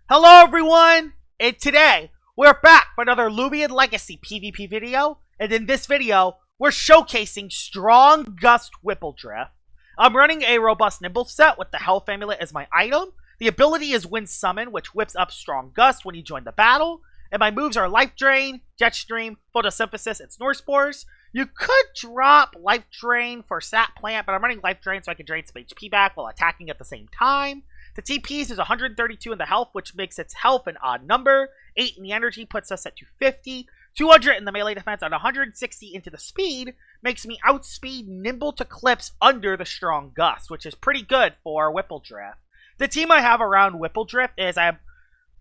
Hello everyone, and today we're back for another Loomian Legacy PvP video, and in this video we're showcasing Strong Gust Whippledriff. I'm running a robust nimble set with the health amulet as my item. The ability is Wind Summon, which whips up Strong Gust when you join the battle, and my moves are Life Drain, Jetstream, Photosynthesis, and Snore Spores. You could drop Life Drain for Sap Plant, but I'm running Life Drain so I can drain some HP back while attacking at the same time. The TPs is 132 in the health, which makes its health an odd number. 8 in the energy puts us at 250. 200 in the melee defense and 160 into the speed makes me outspeed Nimble to Clips under the Strong Gust, which is pretty good for Whippledriff. The team I have around Whippledriff is I have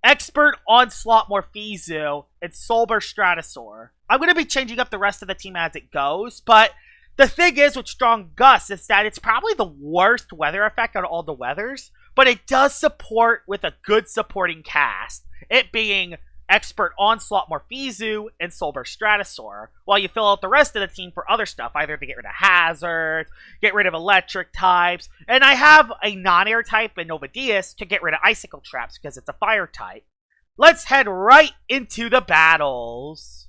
Expert, Onslaught, Morphezu, and Stratusour. I'm going to be changing up the rest of the team as it goes, but the thing is with Strong Gust is that it's probably the worst weather effect out of all the weathers, but it does support with a good supporting cast, it being Expert, Onslaught, Morphezu, and Stratusour, while you fill out the rest of the team for other stuff, either to get rid of hazards, get rid of electric types, and I have a non-air type in Novidius to get rid of icicle traps because it's a fire type. Let's head right into the battles.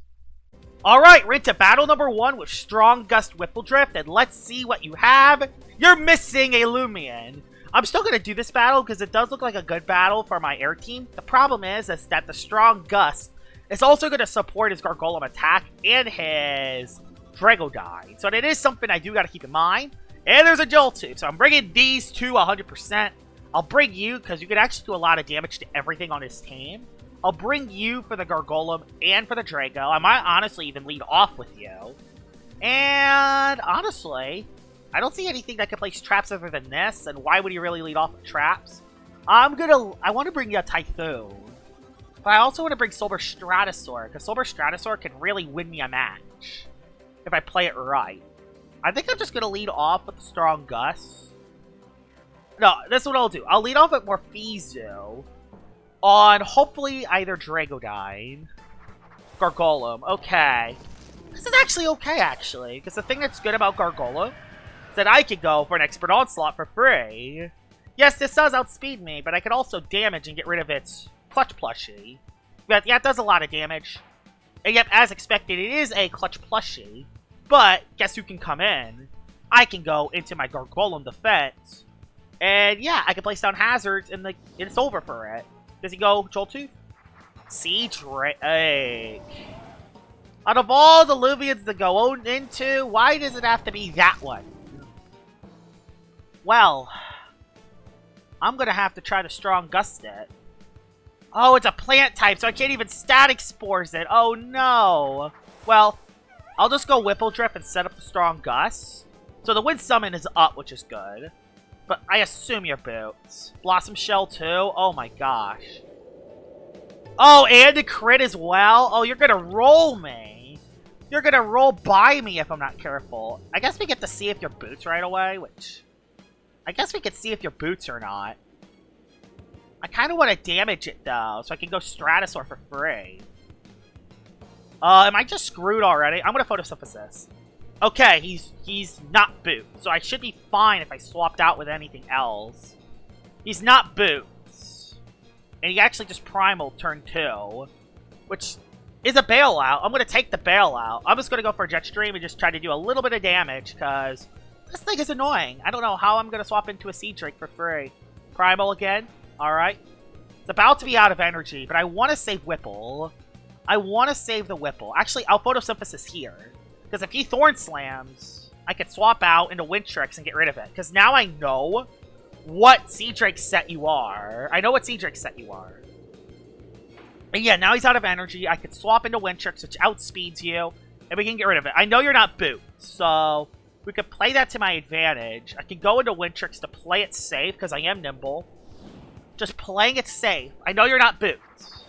Alright, we're into battle number 1 with Strong Gust Whippledriff, and let's see what you have. You're missing a Loomian. I'm still going to do this battle because it does look like a good battle for my air team. The problem is that the Strong Gust is also going to support his Gargolem attack and his Dragodine. So that is something I do got to keep in mind. And there's a Joltooth, so I'm bringing these two 100%. I'll bring you because you can actually do a lot of damage to everything on his team. I'll bring you for the Gargolem and for the Drago. I might honestly even lead off with you. And honestly, I don't see anything that can place traps other than this, and why would you really lead off with traps? I want to bring you a Typhoon. But I also want to bring Stratusour, because Stratusour can really win me a match if I play it right. I think I'm just going to lead off with the Strong Gust. No, this is what I'll do. I'll lead off with Morphezu on hopefully either Dragodine, Gargolem. Okay. This is actually okay, actually, because the thing that's good about Gargolem that I could go for an Expert Onslaught for free. Yes, this does outspeed me, but I could also damage and get rid of its Clutch Plushie. But yeah, it does a lot of damage. And yep, as expected, it is a Clutch Plushie. But guess who can come in? I can go into my Gargolem defense. And yeah, I can place down hazards and it's over for it. Does he go Joltooth? Siege Drake. Out of all the Loomians to go into, why does it have to be that one? Well, I'm going to have to try to Strong Gust it. Oh, it's a plant type, so I can't even Static Spores it. Oh, no. Well, I'll just go Whippledriff and set up the Strong Gust. So the Wind Summon is up, which is good. But I assume your boots. Blossom Shell, too? Oh, my gosh. Oh, and a crit as well? Oh, you're going to roll me. You're going to roll by me if I'm not careful. I guess we get to see if your boots right away, which I guess we could see if your boots or not. I kind of want to damage it, though, so I can go Stratusour for free. Am I just screwed already? I'm going to Photosynthesis. Okay, he's not boot, so I should be fine if I swapped out with anything else. He's not boots. And he actually just Primal turn 2, which is a bailout. I'm going to take the bailout. I'm just going to go for a Jetstream and just try to do a little bit of damage, because this thing is annoying. I don't know how I'm going to swap into a Siege Drake for free. Primal again. Alright. It's about to be out of energy, but I want to save Whipple. I want to save the Whipple. Actually, I'll Photosynthesis here. Because if he Thorn Slams, I could swap out into Windtrix and get rid of it. Because now I know what Siege Drake set you are. I know what Siege Drake set you are. And yeah, now he's out of energy. I could swap into Windtrix, which outspeeds you. And we can get rid of it. I know you're not boot, so we could play that to my advantage. I can go into Windtrix to play it safe, because I am nimble. Just playing it safe. I know you're not boots.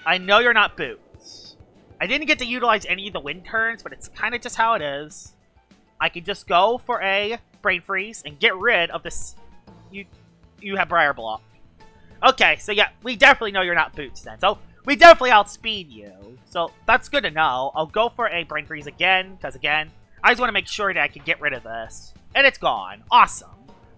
I know you're not boots. I didn't get to utilize any of the wind turns, but it's kind of just how it is. I can just go for a Brain Freeze and get rid of this. You have Briar Block. Okay, so yeah, we definitely know you're not boots then. So we definitely outspeed you. So that's good to know. I'll go for a Brain Freeze again, because again, I just want to make sure that I can get rid of this. And it's gone. Awesome.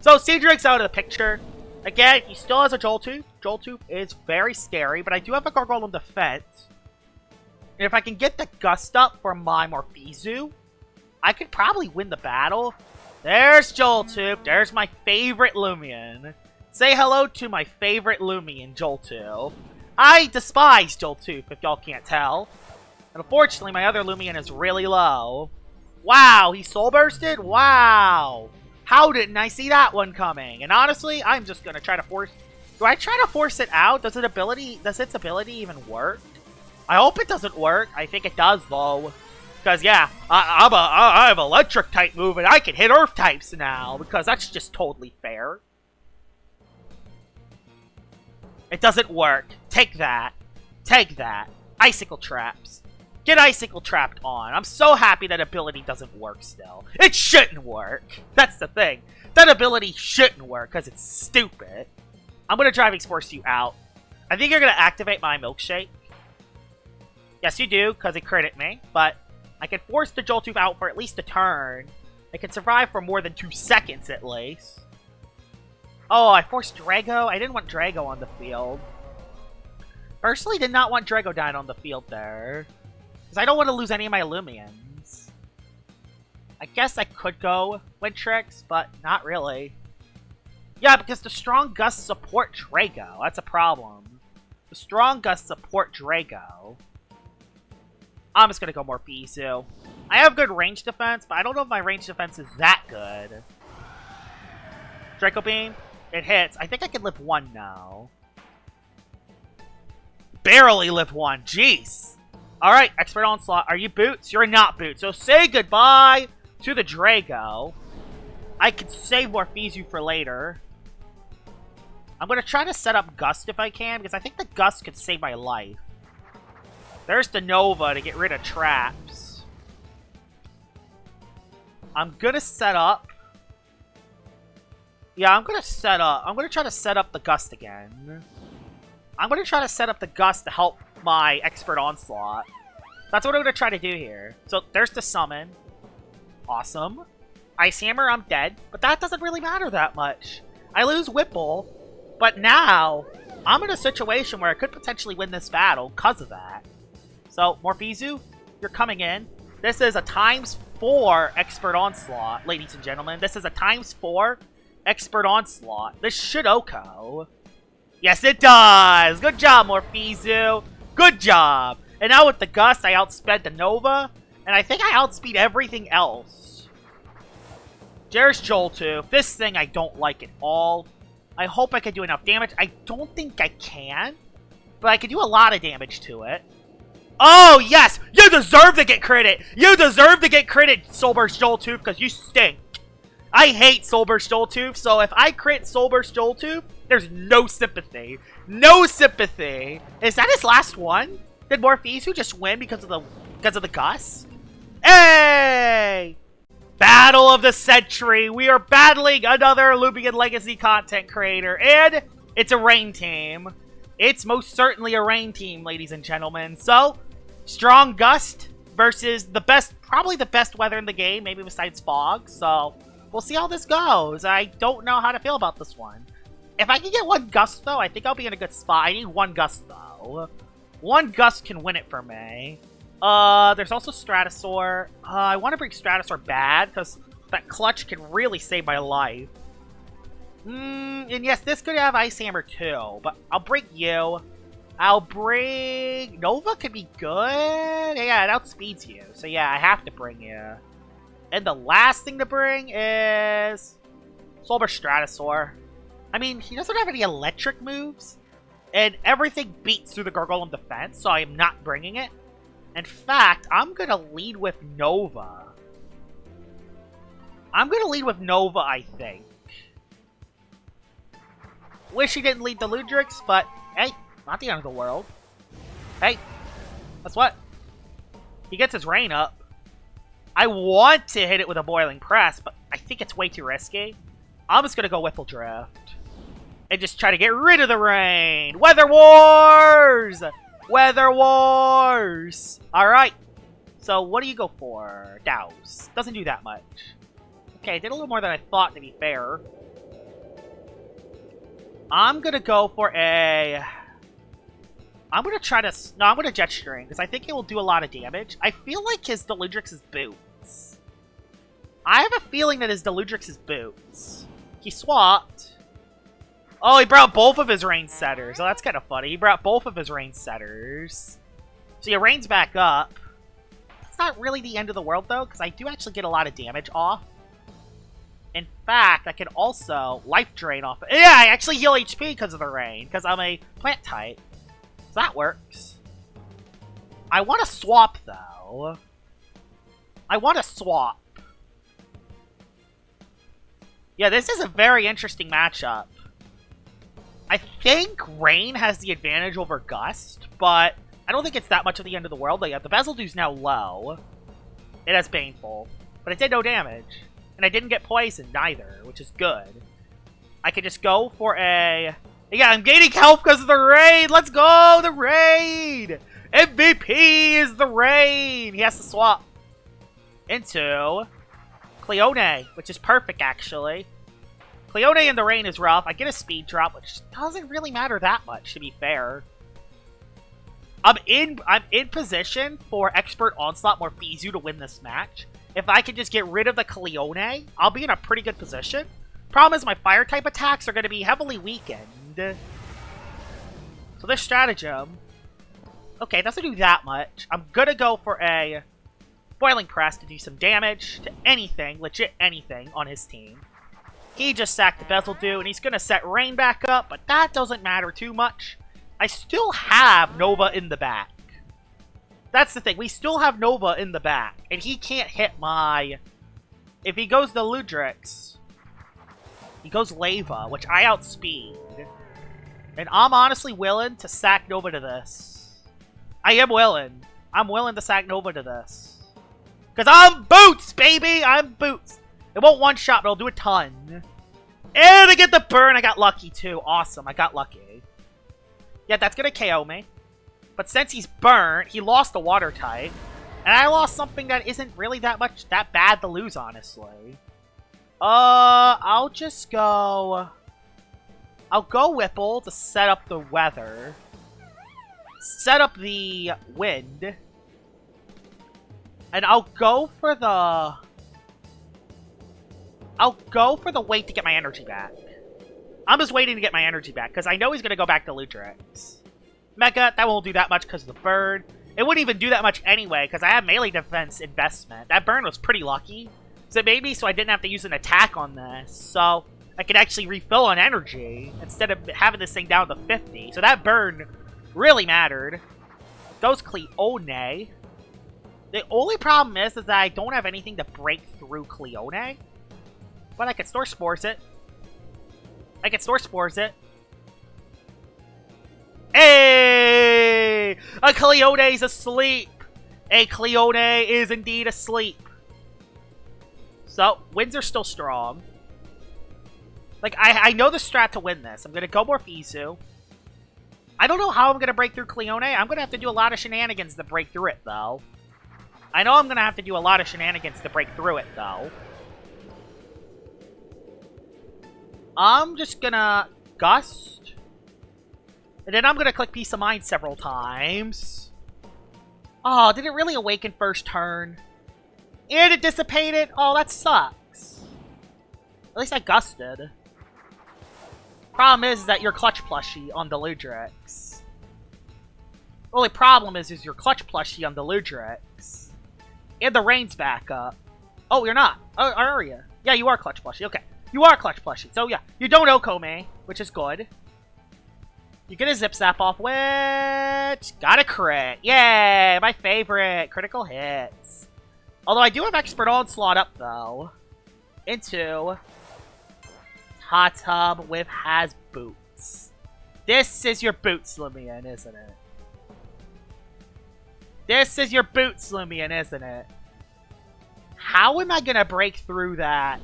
So Siege Drake's out of the picture. Again, he still has a Joltooth, Joltooth is very scary, but I do have a Gargoyle defense. And if I can get the Gust up for my Morphezu, I could probably win the battle. There's Joltooth. There's my favorite Loomian. Say hello to my favorite Loomian, Joltooth. I despise Joltooth, if y'all can't tell. And unfortunately, my other Loomian is really low. Wow, he Soul Bursted? Wow. How didn't I see that one coming? And honestly, I'm just gonna try to force... Do I try to force it out? Does its ability even work? I hope it doesn't work. I think it does, though. Because, yeah, I have electric type move, and I can hit earth types now. Because that's just totally fair. It doesn't work. Take that. Take that. Icicle traps. Get Icicle Trapped on. I'm so happy that ability doesn't work still. It shouldn't work. That's the thing. That ability shouldn't work because it's stupid. I'm going to Driving Force you out. I think you're going to activate my Milkshake. Yes, you do, because it critted me. But I can force the Joltooth out for at least a turn. It can survive for more than 2 seconds at least. Oh, I forced Drago? I didn't want Drago on the field. Personally, did not want Drago dying on the field there. Because I don't want to lose any of my Loomians. I guess I could go Wintrix, but not really. Yeah, because the Strong Gusts support Drago. That's a problem. The Strong Gusts support Drago. I'm just going to go Morphezu. I have good range defense, but I don't know if my range defense is that good. Draco Beam. It hits. I think I can live 1 now. Barely live 1. Jeez. Alright, Expert Onslaught. Are you Boots? You're not Boots. So say goodbye to the Drago. I could save Morphezu for later. I'm going to try to set up Gust if I can, because I think the Gust could save my life. There's the Nova to get rid of traps. I'm going to set up... Yeah, I'm going to try to set up the Gust again. I'm going to try to set up the Gust to help my Expert Onslaught. That's what I'm going to try to do here. So, there's the Summon. Awesome. Ice Hammer, I'm dead. But that doesn't really matter that much. I lose Whipple. But now, I'm in a situation where I could potentially win this battle because of that. So, Morphezu, you're coming in. This is a ×4 Expert Onslaught, ladies and gentlemen. This is a ×4 Expert Onslaught. This should OHKO. Yes, it does! Good job, Morphezu. Good job. And now with the Gust, I outsped the Nova. And I think I outspeed everything else. There's Joltooth. This thing I don't like at all. I hope I can do enough damage. I don't think I can. But I can do a lot of damage to it. Oh, yes! You deserve to get credit! You deserve to get credit, Soulburst Joltooth, because you stink. I hate Soulburst Joltooth, so if I crit Soulburst Joltooth, there's no sympathy. No sympathy. Is that his last one? Did Morphezu just win because of the Gust? Hey! Battle of the Century. We are battling another Loomian Legacy content creator, and it's a rain team. It's most certainly a rain team, ladies and gentlemen. So, Strong Gust versus the best, probably the best weather in the game, maybe besides fog. So, we'll see how this goes. I don't know how to feel about this one. If I can get 1 Gust, though, I think I'll be in a good spot. I need 1 Gust, though. 1 Gust can win it for me. There's also Stratusour. I want to bring Stratusour bad, because that clutch can really save my life. And yes, this could have Ice Hammer too, but I'll bring you. I'll bring... Nova could be good. Yeah, it outspeeds you. So yeah, I have to bring you. And the last thing to bring is... Soulburst Stratusour. I mean, he doesn't have any electric moves. And everything beats through the Gargoyle defense, so I am not bringing it. In fact, I'm going to lead with Nova. I'm going to lead with Nova, I think. Wish he didn't lead the Ludrix, but hey, not the end of the world. Hey, that's what? He gets his rain up. I want to hit it with a Boiling Press, but I think it's way too risky. I'm just going to go Whippledriff. And just try to get rid of the rain. Weather Wars! Weather Wars! Alright. So, what do you go for? Douse. Doesn't do that much. Okay, did a little more than I thought, to be fair. I'm gonna go for a... I'm gonna try to... No, I'm gonna Jet String, because I think it will do a lot of damage. I feel like his Deludrix is boots. I have a feeling that his Deludrix is boots. He swapped. Oh, he brought both of his range setters. Oh, that's kind of funny. He brought both of his range setters. So your range back up. It's not really the end of the world, though, because I do actually get a lot of damage off. In fact, I can also Life Drain off. Yeah, I actually heal HP because of the rain, because I'm a plant type. So that works. I want to swap, though. I want to swap. Yeah, this is a very interesting matchup. I think Rain has the advantage over Gust, but I don't think it's that much of the end of the world. Like, the Bezeldu's now low. It has Baneful, but it did no damage. And I didn't get poisoned either, which is good. I could just go for a... Yeah, I'm gaining health because of the raid! Let's go! The raid! MVP is the raid! He has to swap into Cleone, which is perfect, actually. Cleone in the rain is rough. I get a speed drop, which doesn't really matter that much, to be fair. I'm in position for Expert Onslaught Morphezu to win this match. If I can just get rid of the Cleone, I'll be in a pretty good position. Problem is my fire-type attacks are going to be heavily weakened. So this stratagem... Okay, it doesn't do that much. I'm going to go for a Boiling Press to do some damage to anything, legit anything, on his team. He just sacked the Bezeldu, and he's going to set Rain back up, but that doesn't matter too much. I still have Nova in the back. That's the thing. We still have Nova in the back. And he can't hit my... If he goes the Ludrix, he goes Lava, which I outspeed. And I'm honestly willing to sack Nova to this. I am willing. I'm willing to sack Nova to this. Because I'm Boots, baby! I'm Boots. It won't one-shot, but it'll do a ton. And I get the burn. I got lucky, too. Awesome. I got lucky. Yeah, that's going to KO me. But since he's burnt, he lost the water type. And I lost something that isn't really that bad to lose, honestly. I'll just go... I'll go Whipple to set up the weather. Set up the wind. And I'll go for the... I'll go for the wait to get my energy back. I'm just waiting to get my energy back, because I know he's going to go back to Ludrix. Mega, that won't do that much because of the burn. It wouldn't even do that much anyway, because I have melee defense investment. That burn was pretty lucky. So it made me so I didn't have to use an attack on this. So I could actually refill on energy, instead of having this thing down to 50. So that burn really mattered. Goes Cleone. The only problem is that I don't have anything to break through Cleone. But I can store Spores it. I can store Spores it. Hey! A Cleone's asleep! A Cleone is indeed asleep. So, wins are still strong. Like, I know the strat to win this. I'm going to go Morphezu. I don't know how I'm going to break through Cleone. I'm going to have to do a lot of shenanigans to break through it, though. I know I'm going to have to do a lot of shenanigans to break through it, though. I'm just going to Gust. And then I'm going to click Peace of Mind several times. Oh, did it really awaken first turn? And it dissipated? Oh, that sucks. At least I gusted. Problem is that you're Clutch Plushie on the Ludrix. Only problem is you're Clutch Plushie on the Ludrix. And the rain's back up. Oh, you're not. Oh, are you? Yeah, you are Clutch Plushie. Okay. You are Clutch Plushie. So, yeah. You don't Okome, which is good. You get a Zip Zap off, which... Got a crit. Yay! My favorite. Critical hits. Although I do have Expert Onslaught up, though. Into... Hot Tub with Has Boots. This is your Boots, Loomian, isn't it? This is your Boots, Loomian, isn't it? How am I gonna break through that?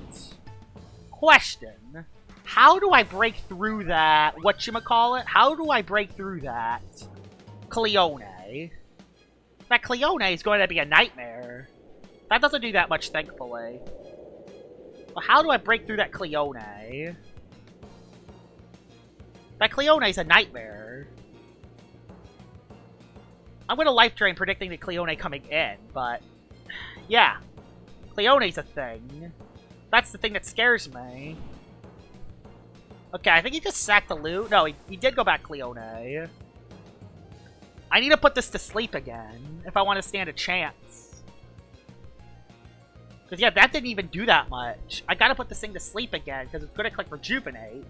Question. How do I break through that? Whatchamacallit? How do I break through that? Cleone. That Cleone is going to be a nightmare. That doesn't do that much, thankfully. But how do I break through that Cleone? That Cleone's a nightmare. I'm gonna Life Drain predicting the Cleone coming in, but... yeah. Cleone's a thing. That's the thing that scares me. Okay, I think he just sacked the loot. No, he did go back Cleone. I need to put this to sleep again if I want to stand a chance. Because, yeah, that didn't even do that much. I gotta put this thing to sleep again because it's gonna click Rejuvenate.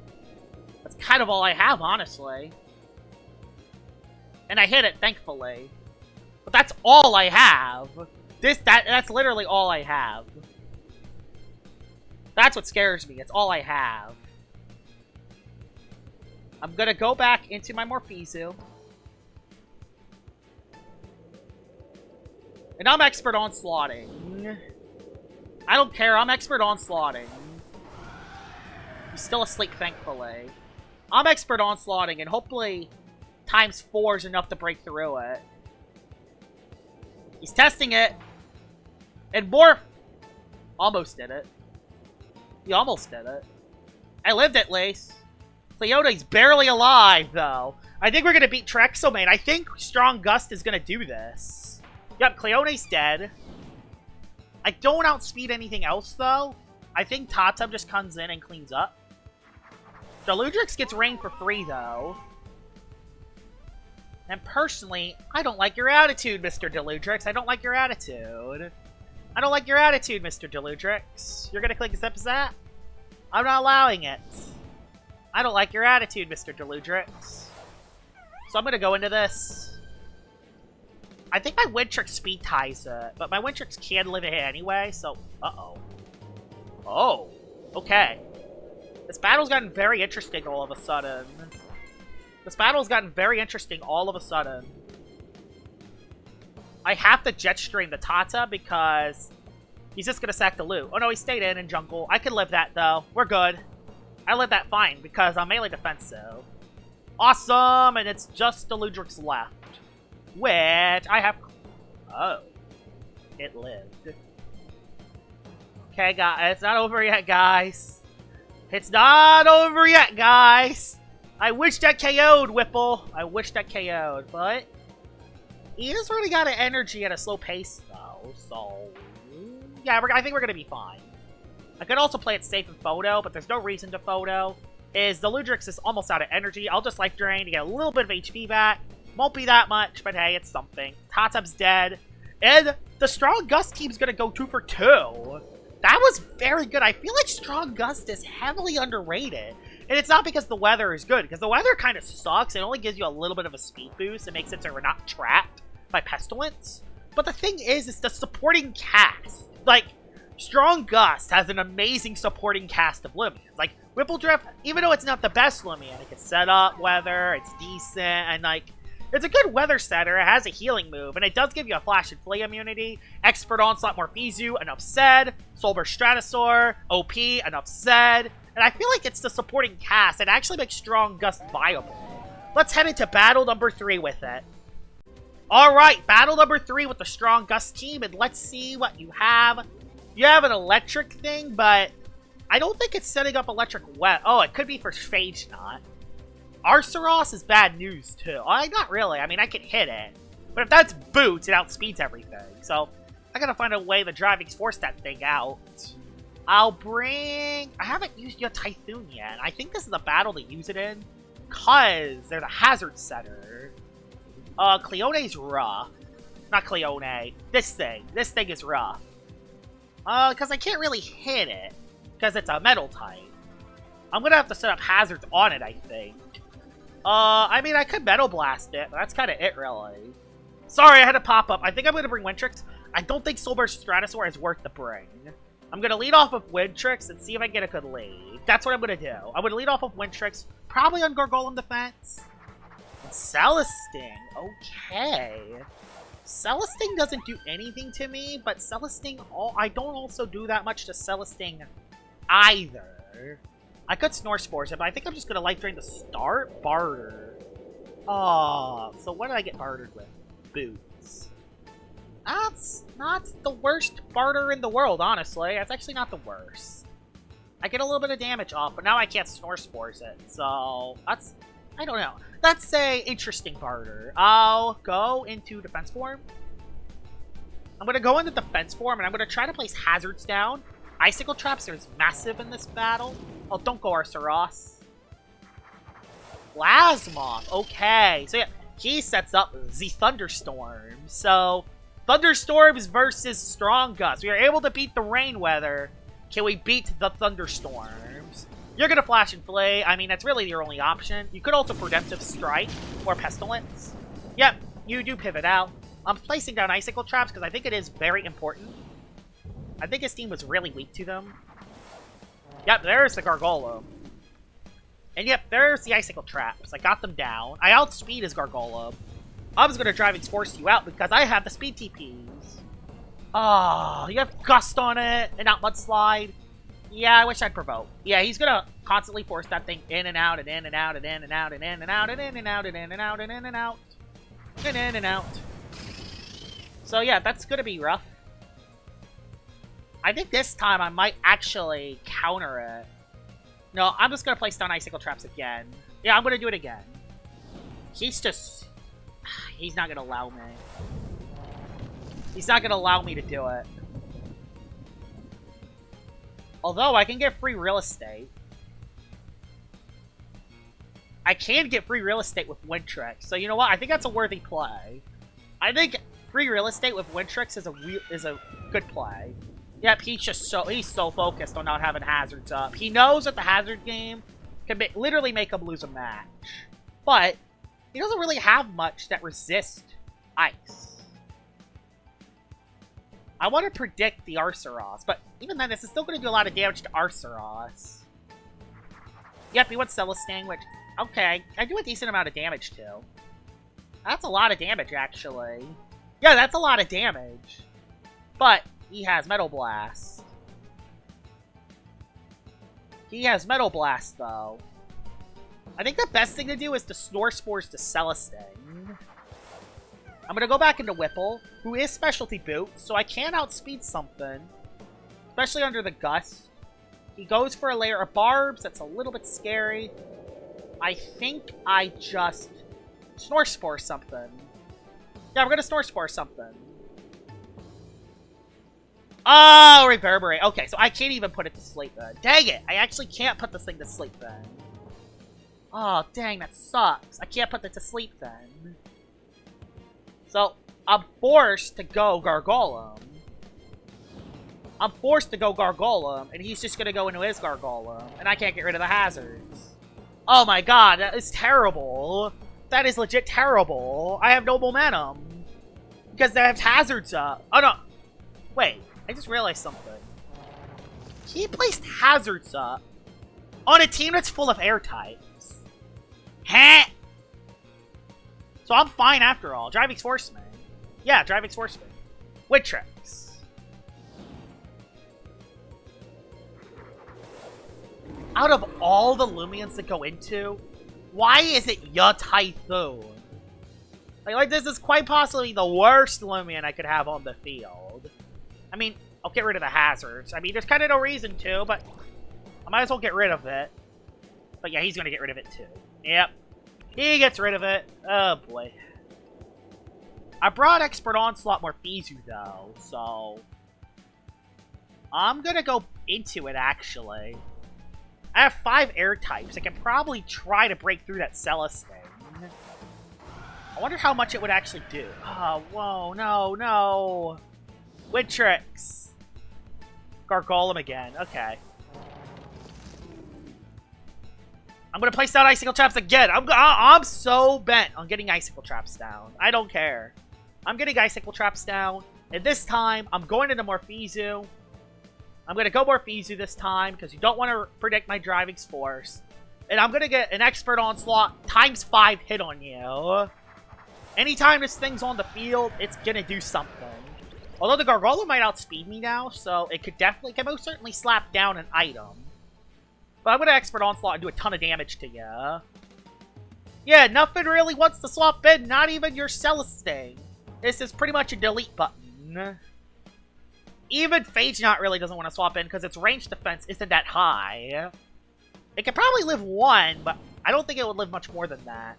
That's kind of all I have, honestly. And I hit it, thankfully. But that's all I have. That's literally all I have. That's what scares me. It's all I have. I'm gonna go back into my Morphezu. And I'm expert onslaughting. I don't care, I'm expert onslaughting. He's still asleep, thankfully. I'm expert onslaughting, and hopefully ×4 is enough to break through it. He's testing it. And Morph almost did it. He almost did it. I lived at least. Cleone's barely alive, though. I think we're going to beat Trexomane. I think Strong Gust is going to do this. Yep, Cleone's dead. I don't outspeed anything else, though. I think Tatum just comes in and cleans up. Deludrix gets rain for free, though. And personally, I don't like your attitude, Mr. Deludrix. I don't like your attitude. I don't like your attitude, Mr. Deludrix. You're gonna click accept as that? I'm not allowing it. I don't like your attitude, Mr. Deludrix. So I'm gonna go into this. I think my Wintrix speed ties it, but my Wintrix can live a hit anyway, so... uh-oh. Oh, okay. This battle's gotten very interesting all of a sudden. This battle's gotten very interesting all of a sudden. I have to jet stream the Tata because he's just gonna sack the loot. Oh no, he stayed in jungle. I can live that though. We're good. I live that fine because I'm melee defensive. Awesome, and it's just Deludrix left. Which I have... oh. It lived. Okay, guys. It's not over yet, guys. It's not over yet, guys. I wish that KO'd, Whipple. I wish that KO'd, but... he just really got an energy at a slow pace, though, so... yeah, I think we're gonna be fine. I could also play it safe in photo, but there's no reason to photo. The Ludrix is almost out of energy. I'll just Life Drain to get a little bit of HP back. Won't be that much, but hey, it's something. Tatum's dead. And the Strong Gust team's gonna go 2 for 2. That was very good. I feel like Strong Gust is heavily underrated. And it's not because the weather is good, because the weather kind of sucks. It only gives you a little bit of a speed boost. It makes it so we're not trapped by Pestilence. But the thing is the supporting cast. Like, Strong Gust has an amazing supporting cast of Loomians. Like, Whippledriff, even though it's not the best Loomian, it can set up weather, it's decent, and like, it's a good weather setter, it has a healing move, and it does give you a Flash and Flea immunity. Expert Onslaught Morphezu, enough said. Soulburst Stratusour, OP, enough said. And I feel like it's the supporting cast that actually makes Strong Gust viable. Let's head into battle number 3 with it. Alright, battle number 3 with the Strong Gust team, and let's see what you have. You have an electric thing, but I don't think it's setting up electric wet. Oh, it could be for Phage Knot. Arceros is bad news, too. Not really. I mean, I can hit it. But if that's boots, it outspeeds everything. So, I gotta find a way to Driving Force that thing out. I'll bring... I haven't used your Typhoon yet. I think this is the battle to use it in. Because they're the hazard setter. Cleone's rough. Not Cleone. This thing. This thing is rough. Because I can't really hit it. Because it's a metal type. I'm gonna have to set up hazards on it, I think. I mean, I could Metal Blast it, but that's kind of it, really. Sorry, I had to pop up. I think I'm gonna bring Wintrix. I don't think Soulburst Stratusour is worth the bring. I'm gonna lead off of Wintrix and see if I get a good lead. That's what I'm gonna do. I'm gonna lead off of Wintrix, probably on Gargolem Defense. And Celesting. Okay. Celesting doesn't do anything to me, but Celesting, I don't also do that much to Celesting either. I could Snore Spores it, but I think I'm just going to Life Drain to start. Barter. Oh, so what did I get bartered with? Boots. That's not the worst barter in the world, honestly. That's actually not the worst. I get a little bit of damage off, but now I can't Snore Spores it, so I don't know. That's a interesting barter. I'll go into defense form. I'm going to go into defense form, and I'm going to try to place hazards down. Icicle traps are massive in this battle. Oh, don't go Arceus. Plasmoth. Okay. So, yeah, he sets up the Thunderstorm. So, Thunderstorms versus Strong Gusts. We are able to beat the rain weather. Can we beat the Thunderstorms? You're going to Flash and Flay. I mean, that's really your only option. You could also Redemptive Strike or Pestilence. Yep, you do pivot out. I'm placing down Icicle Traps because I think it is very important. I think his team was really weak to them. Yep, there's the Gargolem. And yep, there's the Icicle Traps. I got them down. I outspeed his Gargolem. I was going to Driving Force you out because I have the speed TPs. Oh, you have Gust on it and not Mudslide. Yeah, I wish I'd Provoke. Yeah, he's going to constantly force that thing in and out and in and out and in and out and in and out and in and out and in and out and in and out and in and out. So yeah, that's going to be rough. I think this time I might actually counter it. No, I'm just going to place down Icicle Traps again. Yeah, I'm going to do it again. He's just... He's not going to allow me. He's not going to allow me to do it. Although, I can get free real estate. I can get free real estate with Wintrix. So, you know what? I think that's a worthy play. I think free real estate with Wintrix is a good play. Yep, he's so focused on not having hazards up. He knows that the hazard game can literally make him lose a match. But he doesn't really have much that resists ice. I want to predict the Arceus, but even then, this is still going to do a lot of damage to Arceus. Yep, he wants Celestine, which, okay, I do a decent amount of damage too. That's a lot of damage, actually. Yeah, that's a lot of damage. But he has Metal Blast. He has Metal Blast, though. I think the best thing to do is to Snore Spores to Celestine. I'm going to go back into Whipple, who is Specialty Boot, so I can outspeed something. Especially under the Gust. He goes for a layer of Barbs. That's a little bit scary. I think I just Snore Spore something. Yeah, I'm going to Snore Spore something. Oh, Reverberate. Okay, so I can't even put it to sleep then. Dang it! I actually can't put this thing to sleep then. Oh, dang, that sucks. I can't put it to sleep then. So, I'm forced to go Gargolem. I'm forced to go Gargolem, and he's just gonna go into his Gargolem, and I can't get rid of the hazards. Oh my god, that is terrible. That is legit terrible. I have no momentum. Because they have hazards up. Oh no. Wait, I just realized something. He placed hazards up on a team that's full of air types. Huh? So I'm fine after all. Driving Forceman. Yeah, Driving Forceman. Wintrix. Out of all the Loomians that go into, why is it Ya Typhoon? Like, this is quite possibly the worst Loomian I could have on the field. I mean, I'll get rid of the hazards. I mean, there's kind of no reason to, but I might as well get rid of it. But yeah, he's going to get rid of it too. Yep. He gets rid of it. Oh, boy. I brought Expert Onslaught Morphezu, though, so I'm going to go into it, actually. I have 5 air types. I can probably try to break through that Celestine. I wonder how much it would actually do. Oh, whoa, no, no. Wintrix. Gargolem again. Okay. I'm going to place down Icicle Traps again. I'm so bent on getting Icicle Traps down. I don't care. I'm getting Icicle Traps down. And this time, I'm going into Morphezu. I'm going to go Morphezu this time because you don't want to predict my Driving Force. And I'm going to get an Expert Onslaught ×5 hit on you. Anytime this thing's on the field, it's going to do something. Although the Gargolem might outspeed me now, so it could most certainly slap down an item. But I'm going to Expert Onslaught and do a ton of damage to you. Yeah, nothing really wants to swap in, not even your Celestine. This is pretty much a delete button. Even Phage Knot really doesn't want to swap in because its range defense isn't that high. It can probably live 1, but I don't think it would live much more than that.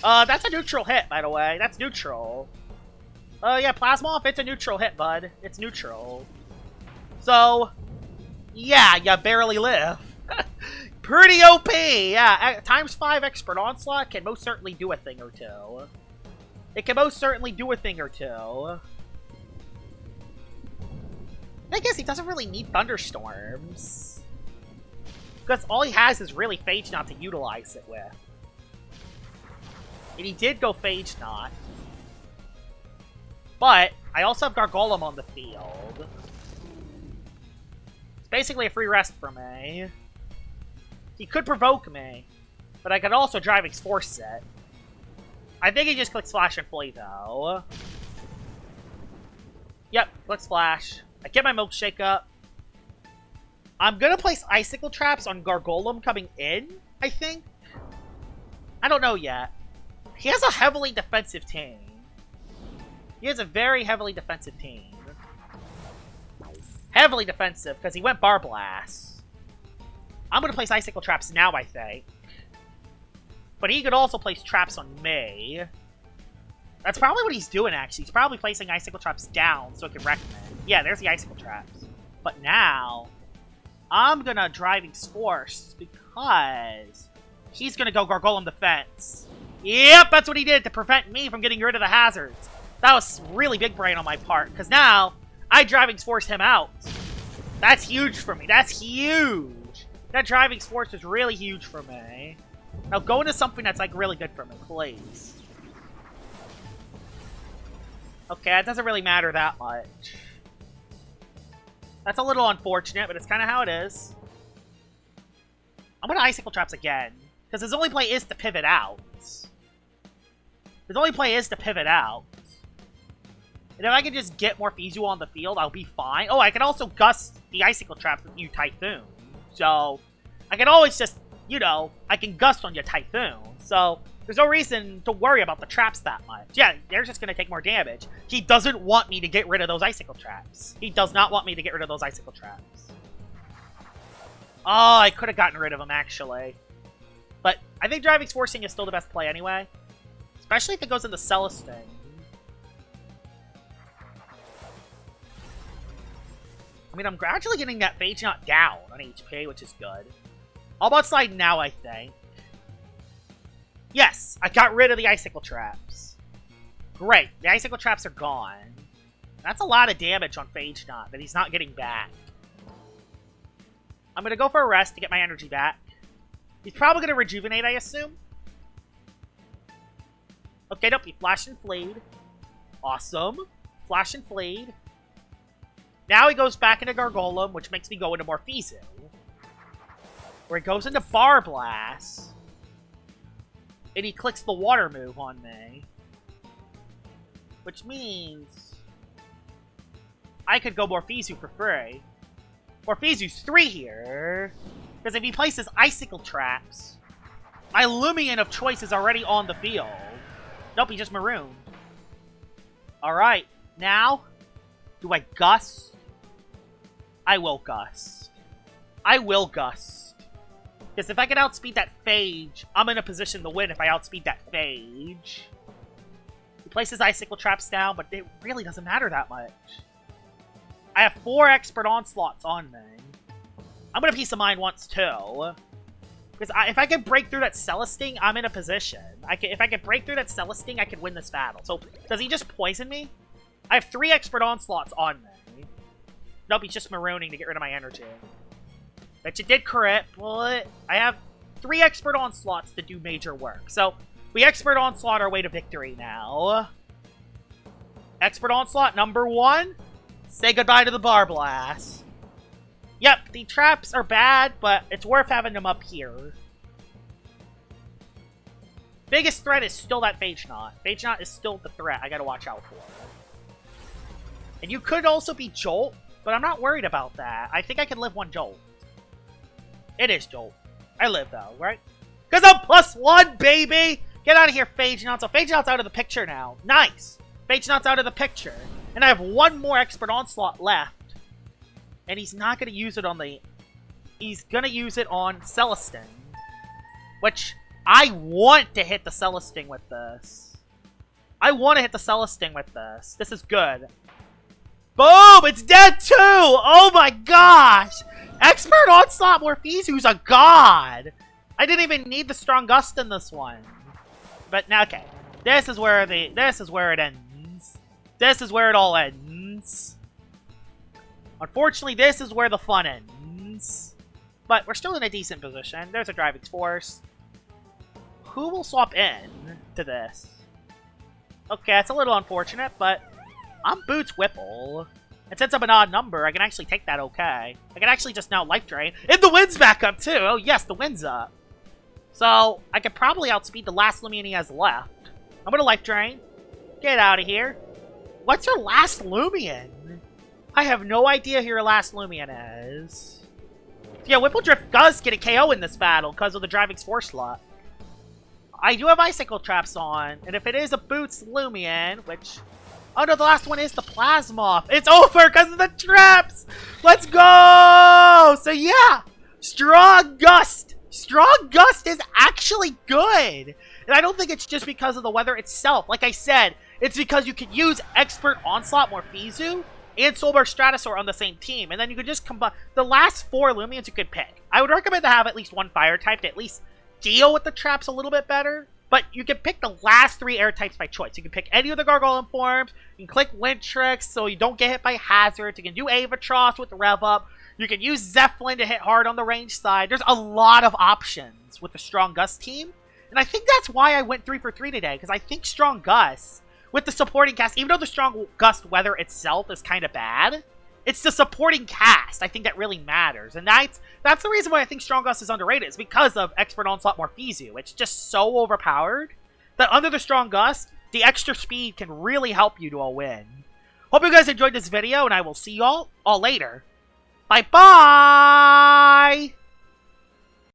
That's a neutral hit, by the way. That's neutral. Yeah, Plasmoff, it's a neutral hit, bud. It's neutral. So, yeah, you barely live. Pretty OP! Yeah, times 5 Expert Onslaught can most certainly do a thing or two. It can most certainly do a thing or two. I guess he doesn't really need Thunderstorms. Because all he has is really Phage Knot to utilize it with. And he did go Phage Knot. But, I also have Gargolem on the field. It's basically a free rest for me. He could provoke me. But I could also Driving Force it. I think he just clicks Flash and Flea, though. Yep, clicks Flash. I get my Milkshake up. I'm gonna place Icicle Traps on Gargolem coming in, I think. I don't know yet. He has a heavily defensive team. He has a very heavily defensive team. Heavily defensive, because he went Bar Blast. I'm gonna place Icicle Traps now, I think. But he could also place traps on me. That's probably what he's doing, actually. He's probably placing Icicle Traps down so it can wreck me. Yeah, there's the Icicle Traps. But now, I'm gonna Driving Force because he's gonna go Gargolem Defense. Yep, that's what he did to prevent me from getting rid of the hazards. That was really big brain on my part, because now I Driving Force him out. That's huge for me. That's huge. That Driving Force is really huge for me. Now go into something that's like really good for me, please. Okay, it doesn't really matter that much. That's a little unfortunate, but it's kind of how it is. I'm going to Icicle Traps again, because his only play is to pivot out. His only play is to pivot out. And if I can just get Morphezu on the field, I'll be fine. Oh, I can also Gust the Icicle Traps with you Typhoon. So, I can always just, you know, I can Gust on your Typhoon. So, there's no reason to worry about the traps that much. Yeah, they're just going to take more damage. He doesn't want me to get rid of those Icicle Traps. He does not want me to get rid of those Icicle Traps. Oh, I could have gotten rid of them, actually. But I think Driving Forcing is still the best play anyway. Especially if it goes into Celestine. I mean, I'm gradually getting that Phage Knot down on HP, which is good. All about slide now, I think. Yes, I got rid of the Icicle Traps. Great, the Icicle Traps are gone. That's a lot of damage on Phage Knot that he's not getting back. I'm going to go for a rest to get my energy back. He's probably going to rejuvenate, I assume. Okay, nope, he Flash and Fleed. Awesome. Flash and Fleed. Now he goes back into Gargolem, which makes me go into Morphezu. Where he goes into Bar Blast. And he clicks the water move on me. Which means I could go Morphezu for free. Morphezu's 3 here. Because if he places Icicle Traps, my Loomian of choice is already on the field. Nope, he just marooned. Alright, now, do I Gust? I will Gust. I will Gust. Because if I can outspeed that Phage, I'm in a position to win if I outspeed that Phage. He places Icicle Traps down, but it really doesn't matter that much. I have 4 Expert Onslaughts on me. I'm going to Peace of Mind once, too. Because if I can break through that Celestine, I'm in a position. If I can break through that Celestine, I can win this battle. So, does he just poison me? I have 3 Expert Onslaughts on me. Nope, he's just marooning to get rid of my energy. But you did crit, but I have 3 Expert Onslaughts to do major work. So, we Expert Onslaught our way to victory now. Expert Onslaught number 1. Say goodbye to the Bar Blast. Yep, the traps are bad, but it's worth having them up here. Biggest threat is still that Phage Knot. Phage Knot is still the threat I gotta watch out for. And you could also be Jolt, but I'm not worried about that. I think I can live 1 Jolt. It is Jolt. I live, though, right? Because I'm +1, baby! Get out of here, Phage Knot. So Phage Knot's out of the picture now. Nice! Phage Knot's out of the picture. And I have 1 more Expert Onslaught left. And he's not going to use it on the... He's going to use it on Celestine. which I want to hit the Celesting with this. I want to hit the Celesting with this. This is good. Boom! It's dead too! Oh my gosh! Expert Onslaught Morphezu's a god! I didn't even need the Strong Gust in this one. But now, okay. This is where it ends. This is where it all ends. Unfortunately, this is where the fun ends. But we're still in a decent position. There's a Driving Force. Who will swap in to this? Okay, it's a little unfortunate, but I'm Boots Whipple. And since I'm an odd number, I can actually take that okay. I can actually just now Life Drain. And the wind's back up too! Oh yes, the wind's up. So, I could probably outspeed the last Loomian he has left. I'm gonna Life Drain. Get out of here. What's your last Loomian? I have no idea who your last Loomian is. Yeah, Whippledriff does get a KO in this battle because of the Driving Force slot. I do have Icicle Traps on, and if it is a Boots Loomian, which... Oh no, the last one is the Plasmoth. It's over because of the traps! Let's go! So yeah, Strong Gust. Strong Gust is actually good. And I don't think it's just because of the weather itself. Like I said, it's because you can use Expert Onslaught Morphezu and Solar Stratusour on the same team. And then you could just combine the last 4 Loomians you could pick. I would recommend to have at least one fire type to at least deal with the traps a little bit better. But you can pick the last 3 air types by choice. You can pick any of the Gargoyle forms. You can click Wind Tricks so you don't get hit by hazards. You can do Avatros with the Rev Up. You can use Zeppelin to hit hard on the range side. There's a lot of options with the Strong Gust team. And I think that's why I went 3 for 3 today. Because I think Strong Gust, with the supporting cast, even though the Strong Gust weather itself is kind of bad, it's the supporting cast, I think, that really matters. And that's the reason why I think Strong Gust is underrated. Is because of Expert Onslaught Morphezu. It's just so overpowered that under the Strong Gust, the extra speed can really help you to a win. Hope you guys enjoyed this video, and I will see y'all all later. Bye-bye!